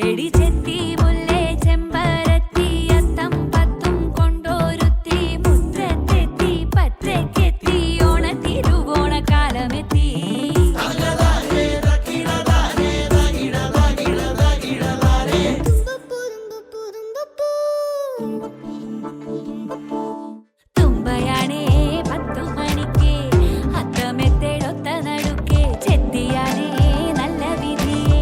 എടി ചെത്തി മുല്ലേ ചെമ്പരത്തി അത്തം പത്തും കൊണ്ടോരുത്തി മുറ്റത്തെത്തി പറ്റക്കെത്തി ഓണ തിരുവോണ കാലമെത്തി തുമ്പയാണേ 10 മണിക്ക് അത്തമെത്തേടൊത്ത നടുക്കെ ചെത്തിയാണേ നല്ല വിധിയെ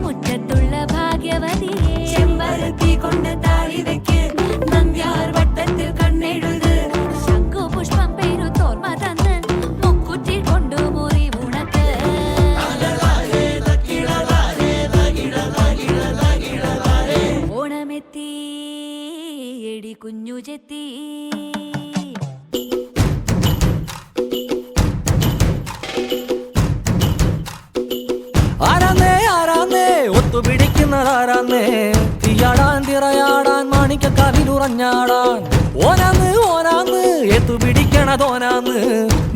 മുറ്റത്തുള്ള ഭാഗ്യവതിയെ ചെമ്പരത്തി കൊണ്ട് താഴി വെക്ക് നന്ദ്യാർ വട്ടത്തിൽ കണ്ണെഴുത് ശംഖുപുഷ്പം പെരുത്തോർമ തന്ന് മുക്കുറ്റി കൊണ്ടു മുറി ഉണക്ക് ഓണമെത്തി എടി കുഞ്ഞു ചെത്തി ആരാന്നേ ആരാന്നേ ഒത്തുപിടിക്കുന്നതാരാന്നേ തീയാടാൻ തിറയാടാൻ മാണിക്കക്കാവിലുറഞ്ഞാടാൻ ഓനാന്ന് ഓനാന്ന് എത്തുപിടിക്കണതോനാന്ന്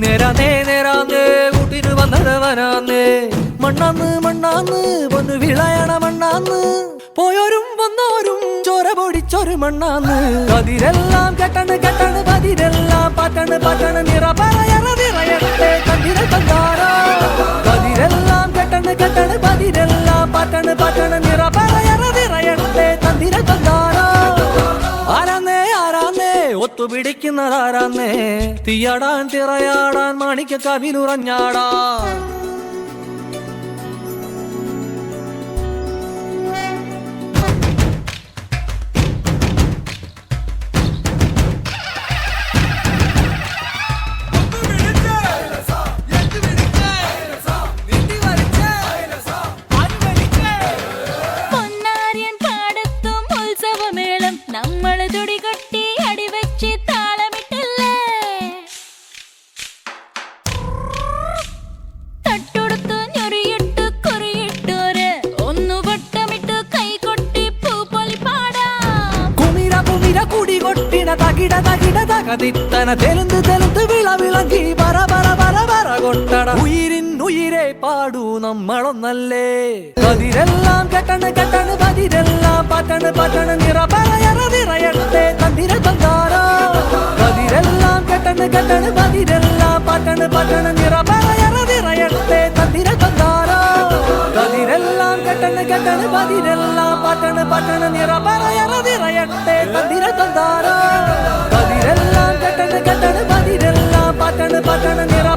നേരാന്നേ നേരാന്നേ കൂട്ടിന് വന്നതവനാന്നേ മണ്ണാന്ന് മണ്ണാന്ന് പൊന്നു വിളയണ മണ്ണാന്ന് പോയോരും വന്നോരും ചോര പൊടിച്ചൊരു മണ്ണാന്ന് കതിരെല്ലാം കെട്ടണ് കെട്ടണ് പതിരെല്ലാം പറ്റണ് പറ്റണ് നിറ പറയറ നിറയട്ടെ കണ്ടിര കണ്ടാരോ കതിരെല്ലാം കെട്ടണ് കെട്ടണ് പതിരെല്ലാം പറ്റണ് പറ്റണ് നിറ പറയറ നിറയട്ടെ കണ്ടിര കണ്ടാരോ ആരാന്നേ ആരാന്നേ ഒത്തുപിടിക്കുന്നതാരാന്നേ തീയാടാൻ തിറയാടാൻ മാണിക്കക്കാവിലുറഞ്ഞാടാൻ പൊന്നാരിയൻ പാടത്തും ഉത്സവമേളം നമ്മള് തുടികൊട്ടി അടിവെച്ച് താളമിട്ടല്ലേ തട്ടുടുത്ത് ഞൊറിയിട്ട് കുറിയിട്ടോര് ഒന്നു വട്ടമിട്ട് കൈകൊട്ടി പൂപ്പൊലി പാടാം കുമിര കുമിര കുടി കൊട്ടിന തകിട തകിട തകതിത്തന തെലുന്ത് തെലുന്ത് വിള വിളങ്ങി പറ പറ പറ പറ കൊട്ടട ഉയിരിൻ ഉയിരെ പാടൂ നമ്മളൊന്നല്ലേ കതിരെല്ലാം കെട്ടണ് കെട്ടണ് പതിരെല്ലാം പറ്റണ് പറ്റണ് നിറ പറയറ നിറയട്ടെ തന്തിര തന്താരോ കതിരെല്ലാം കെട്ടണ് കെട്ടണ് പതിരെല്ലാം പറ്റണ് പറ്റണ് നിറ പറയറ നിറയട്ടെ തന്തിര തന്താരോ കതിരെല്ലാം കെട്ടണ് കെട്ടണ് പതിരെല്ലാം പറ്റണ് പറ്റണ് നിറ പറയറ നിറയട്ടെ തന്തിര തന്താരോ കതിരെല്ലാം കെട്ടണ് കെട്ടണ് പതിരെല്ലാം പറ്റണ് പറ്റണ് നിറ